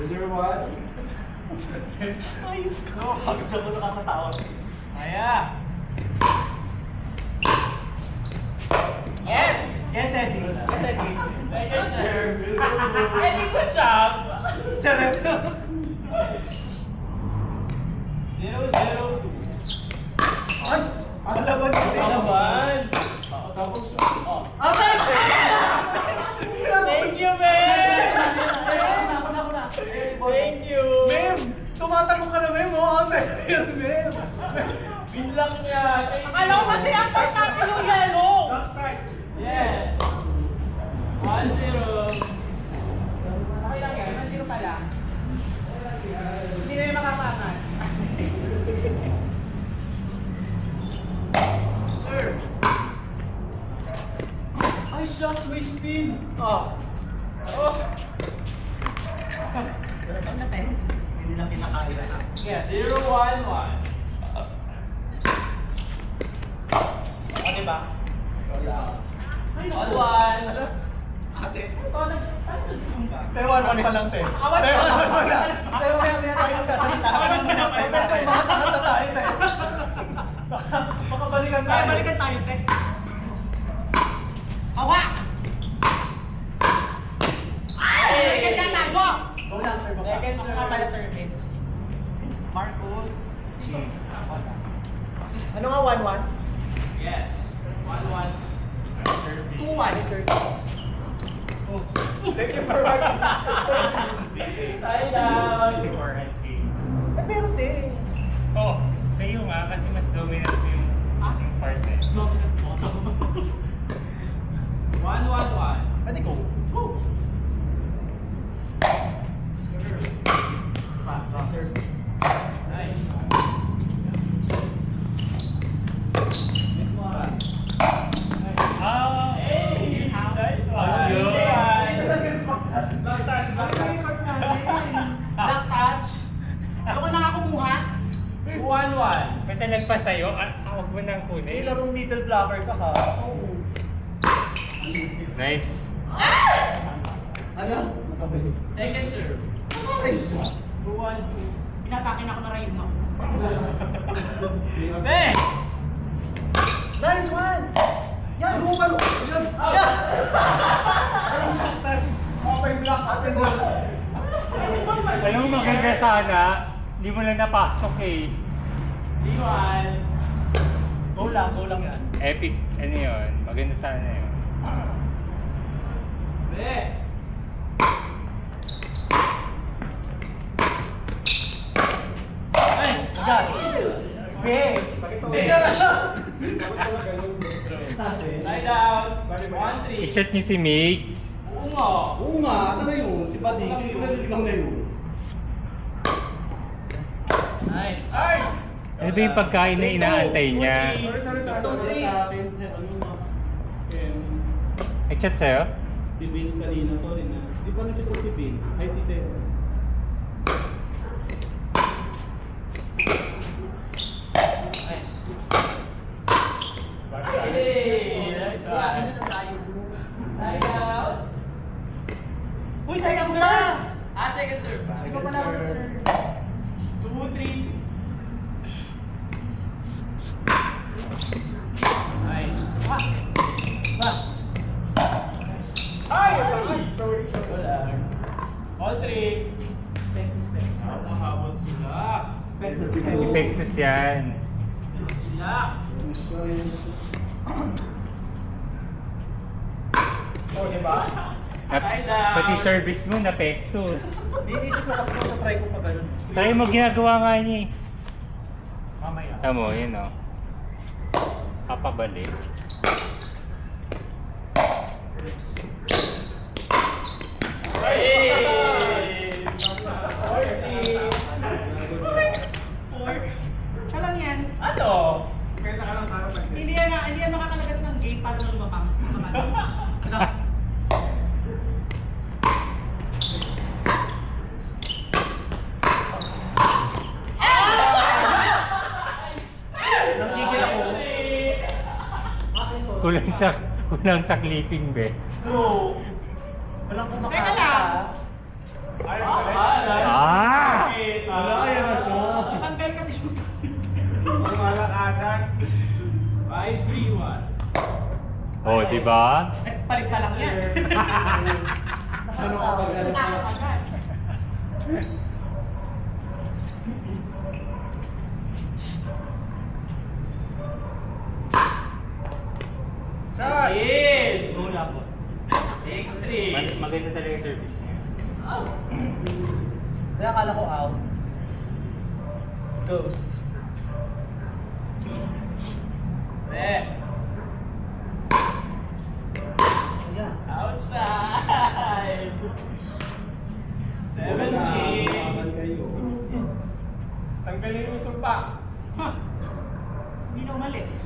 0-1. Ay, hagod ako sa kakatawa. Aya! Yes! Yes, Eddie. Yes, Eddie. Second serve. Eddie, good job! Charot. 0-0. Ay! Ang laban ko din. Laban! Tapos, Okay! Thank you, Mem! Ako na. Thank you! Mem! Tumatanong ka na, Mem. Outside yun, Mem. Binlock niya! Thank you! Akala ko kasi ang part natin yung yellow. Yes! 1-0. Okay lang yan. 1-0 pa lang. Hindi na yung makapangan. Sir. Ay, shucks, may speed! Oh. Oh! Ano na tayo? Hindi lang kinakaya na. Yes. 0-1-1. O, diba? 1-1. Ate, Pero 1-1 pa lang, te. Pero 1-1 pa lang. Pero may tayo magsasalita. Medyo umangat na tayo, te. Baka balikan tayo. Balikan tayo, te. Hawa! Ay! Second ka tayo! Go lang, sir. Second serve. Pala service. Marcos. Ano nga 1-1? Yes. 1-1. 2-1 service. Thank you for watching. Tie down. Si Warren si... Eh, meron din. Oh, sa iyo nga kasi mas dominant yung part na yun. 1-1-1. Pwede go. Go! Sir. Nice. Ah! Hey! Nice one. Ayun. Black touch. Ako na nga kumuha. 2-1-1. Basta nagpa sa'yo, huwag mo nang kunin. larong middle blocker ka ha. Nice. Ano? Second serve. 2-1-2. Pinatake na ako na rayon mo. Be! Nice one! Yan! Luka! Yan! Out. Yan! Anong black touch? Open block atin mo. Alam mo maganda sana, hindi mo lang napasok eh. 3-1. Go lang yan. Epic, ano yun? Maganda sana yun. Be! Nice! Agad! Be! Be! Tie down. 1-3. I-chat niyo si Mig. Oo nga. Oo nga, asa na yun? Si Buddy, hindi ko naliligaw na yun. Nice. Ay! Ano ba yung pagkain na inaantay niya? Sorry, sa akin. Ano nga? I-chat sa'yo? Si Vince kanina, sorry na. Di ba nandito si Vince? Ay, si Seth. Nice. Hey! Nice one. Tie down. Uy, second mo na! Second serve. Ikaw pa na ako, sir. 2-3. Nice. Ay! Sorry. Wala. All three. Nakahabot sila. Epektos yan. Sila. Oh, diba? Pati service mo, napektos. Iisip ko kasi kung try ko pa ganun. Try mo ginagawa nga niya eh. Mamaya. Tamo, yun o. Papabalik. Hey! 40. Saan lang yan? Ano? Hindi yan makakalagas ng game para lumapang. Ano? Nanggigil ako. Kulang sa clipping be. Bro. Walang kumakata. Teka lang. Ay, Ah, Oh, di ba? Palit pa lang yan. Ano kapag ano pa? Agad. Shot! In! Una po. 6-3. Maganda talaga yung service niya. Kaya akala ko out. Goes. Eh, Ayan. outside. 70. Mababan kayo. Tanggalin mo yung sumpa. Hindi na umalis.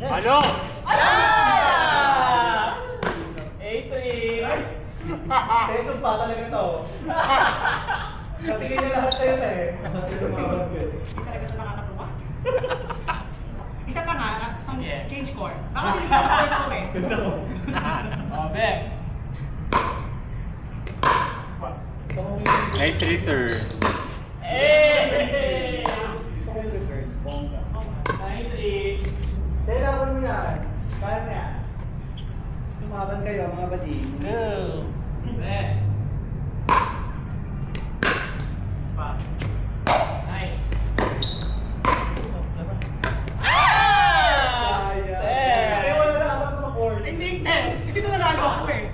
Ano? Ah! 8-3. Kaya sumpa talaga to. Natingin niya lahat sa'yo na eh. Kasi lumaban kayo. Hindi talaga ito nakakatuwa. Isa pa nga, isang Yeah. change core. Baka hindi sa point ko eh. Gusto ko. Oh, Bek. Nice return. Eh! Gusto ko yung return. Bongga. 9-3. Kaya laban mo yan. Kaya mo yan. Lumaban kayo mga bading. Go! Bek. Pa. Nice. Ah! Sayang. Kaya wala na ako sa court. Hindi, kasi ito nanalo ako eh.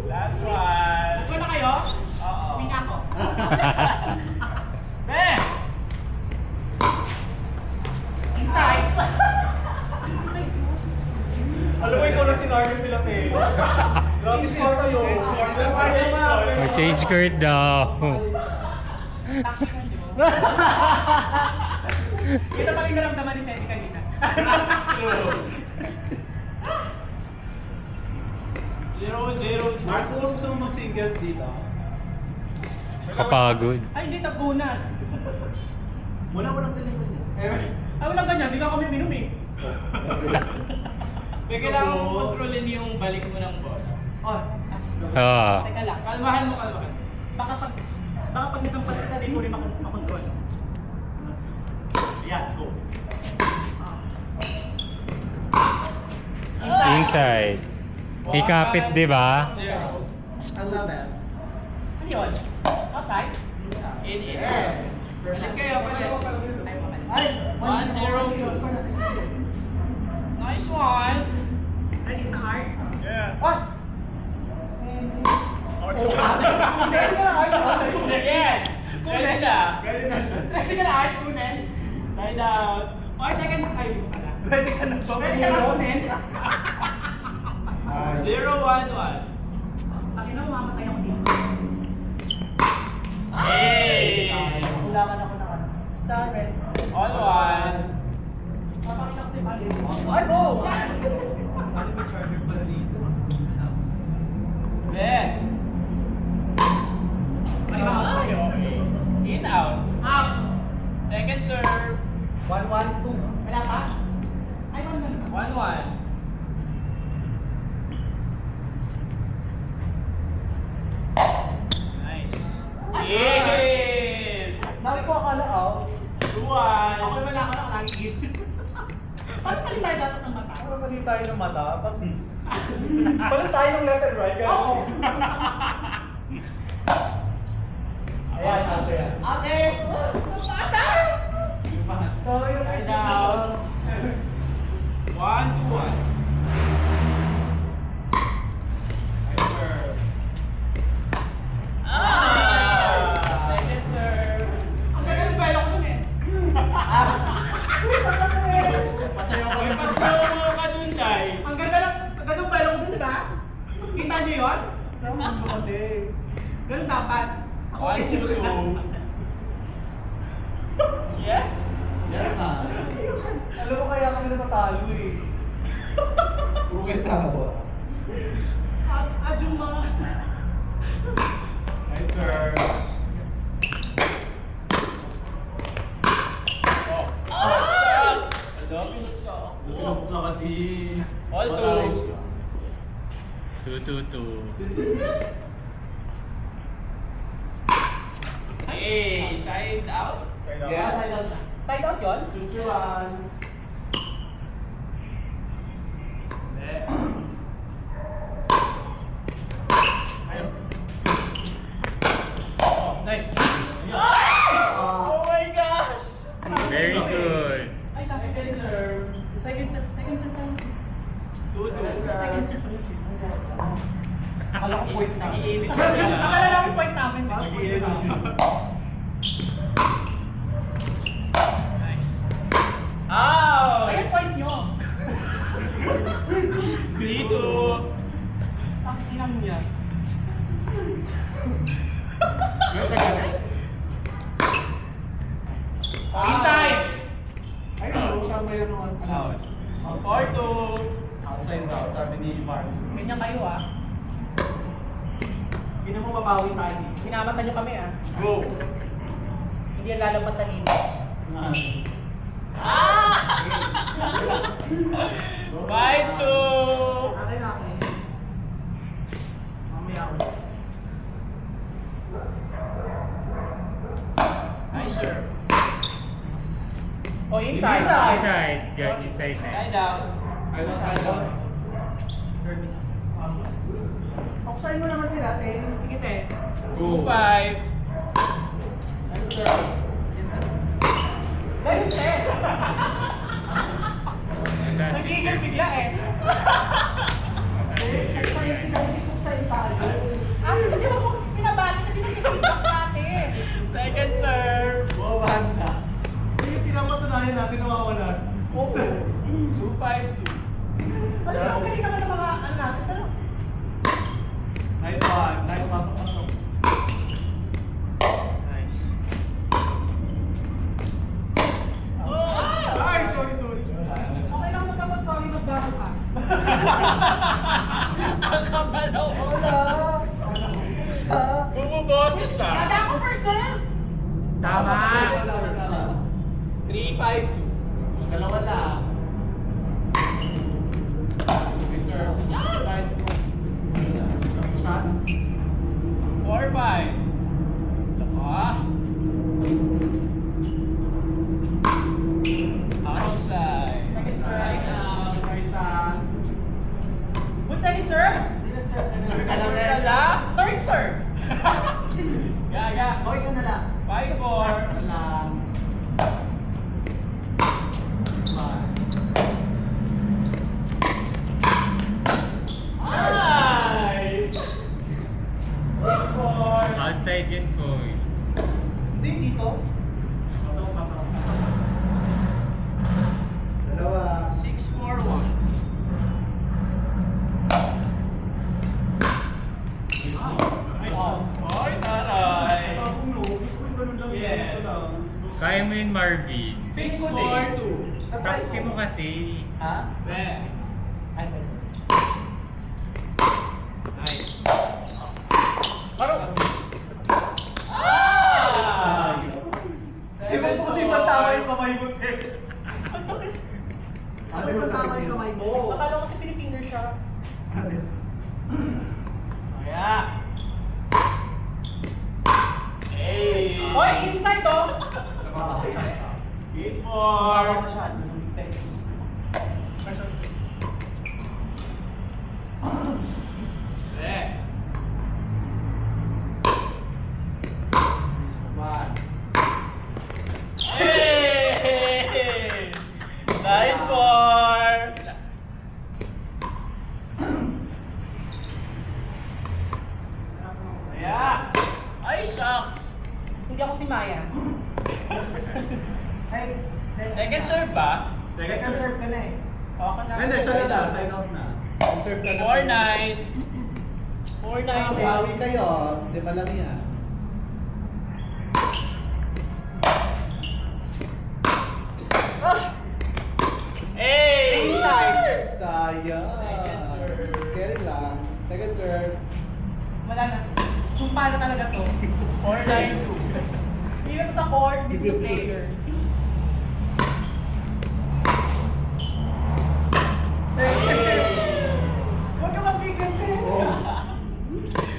Last one. Last one na kayo? Oo. Uwi na ako. Bek! Inside. Alam mo, ikaw lang tinarget nila, te. Grabe score sa'yo. Mag-change court daw. Ito pala yung naramdaman ni Seti kanina. Zero. Marcos, gusto mo mag-singles dito? Kapagod. Ay, hindi, tagbo na. Walang ganito. Ay, walang ganyan. Hindi ka kami minum eh. Kaya kailangan mo kontrolin yung balik mo ng bola. Oh, Ah. teka lang. Kalmahan mo. Baka pag isang palit na rin mo rin makontrol. Yan, go. Inside. Ikapit, di ba? Zero. Ang laban. Ano yun? Outside? In. Balik kayo, balik. Ay, mamali. Ay! 1-0. Nice one. Ready na hard? Yeah. Ah! Hindi ka na art. Yes! Ready na. Ready ka na hard, kunin? Side out. Or second, ay, wala. Ready ka na ba? Ready ka na kunin? 0-1-1. Sabi na, mamamatay ako dito. Hey! Kailangan ako ng ano. Seven. On one. Papakita ko si Mali. Ay, go! Ano may charger pala dito? Bek. Ay, mamamatay ako. In, out. Out! Second serve. 1-1-2. Wala pa? Ay, wala na. 1-1. Nice. In! Nabi ko akala out. 2-1. Ako naman ako na lagi. Paano sali tayo dapat ng mata? Ano mali tayo ng mata? Palit tayo ng left and right. Kaya Oo. Ayan, ate. Ate! Ate! Sorry, Side out. 1-2-1. Nice serve. Second serve. Ang ganda ng bayo ko dun eh. Masaya ko May pa-slow mo ka dun, Day. Ang ganda ng bayo ko dun, diba? Kita niyo yun? Ganun dapat. Ako 1-2-2. Yes? Yes na. Alam mo kaya kami natatalo eh. Puro kayo tawa. Adjuma. Nice serve. Oh, sucks! Adobe looks off. Pinabukla ka din. All two. 2-2-2. Hey! Hey, side out? Yes. Side out yun? 2-3-1. Nice. Oh my gosh! Very good. Ay, second serve. Second serve tayo. Second serve. Akala ko point namin. Nag-iinit siya sila. Akala namin point namin. Nice. Ow! Ayun point nyo. 3-2. Ang sinang niya. Inside! Ayun, saan ba yun naman? Out. 4-2. Outside daw, sabi ni Mark. Ganyan kayo ah. Hindi na mo mabawi tayo. Minamata nyo kami ah. Go. Hindi yan lalabas sa linis. 5-2. Akin na akin. Mamaya ako. Nice serve. O, inside. Inside. Good. Inside na. Side out. Service. Buksan mo naman sila, te. Sige, te. 2-5. Dahil, te. Nagigil bigla eh. Ah, kasi ako pinabati kasi nag-feedback sa atin. Second serve. Bawahan na. Hindi, pinapatunayan natin na mawalan. Oo. 2-5-2. Kasi ako galing naman ng mga ano natin, pero Nice one. Nice pasok. Nice. Ay, sorry. okay lang magkapag-sorry magbago ka. Kakabalaw ko na. Bumuboses siya. Ganda ako first serve! Tama. 3-5-2. Dalawa lang. Nice serve. Nice shot. 4-5. Laka. Outside. Side out. Isa. Who's second serve? Serve ka na? Third serve! Gaga. O, isa na lang. 5-4. Lang. Nice! 6-4. Outside yun po. Hindi, dito. Pasok. Dalawa. 6-4-1. Ay, taray. Sabi mo, gusto ko yung ganun lang. Yes. Ito lang. Kaya mo yun, Marvin. 6-4-2. Practice mo kasi. Ha? Best. Ay, sorry. Nice. Parang, Ah! Ewan ko kasi ba't tama yung kamay mo, te. Ate mo sa tama yung kamay mo? Akala ko kasi pinifinger siya. Kaya. Hey! Hoy, inside oh! 8-4. Baka masyado. Eh. Hey! 9-4. Yeah. Ay, shucks. Hindi ako si Maya. Ay, Second serve ba? Second serve ka na eh. Ako na. Hindi, siya na. Sign out na. Serve ka na. 4-9. 4-9. Bawi kayo. Di ba lang yan? Hey! Inside. Sayang. Second serve. Carry lang. Second serve. Wala na. Sumpa na talaga to. 4-9-2. Hindi na to sa court, hindi to player. Huwag ka magtigil, te.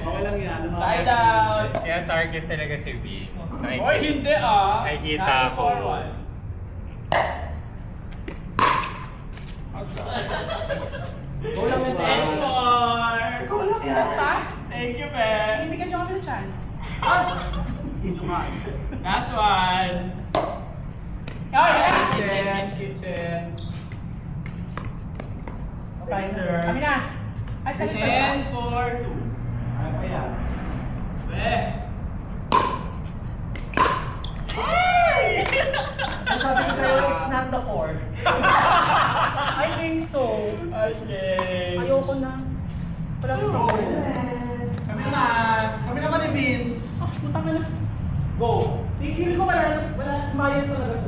Okay lang yan. Side out. Tina-target talaga si Vince. Oy, hindi ah. Nakikita ko. Go lang yan. 10 more. Go lang yan. Thank you, Ben. Bibigyan niyo kami ng chance. Last one. Kitchen. Okay, sir. Kami na. Ay, second serve. 10 for 2. Ano pa yan? Sabi ko sa'yo, it's not the core. I think so. Okay. Ayoko na. Wala ko sa Kami naman ni Vince. Puta ka na. Go. Feel ko wala, sumayan talaga.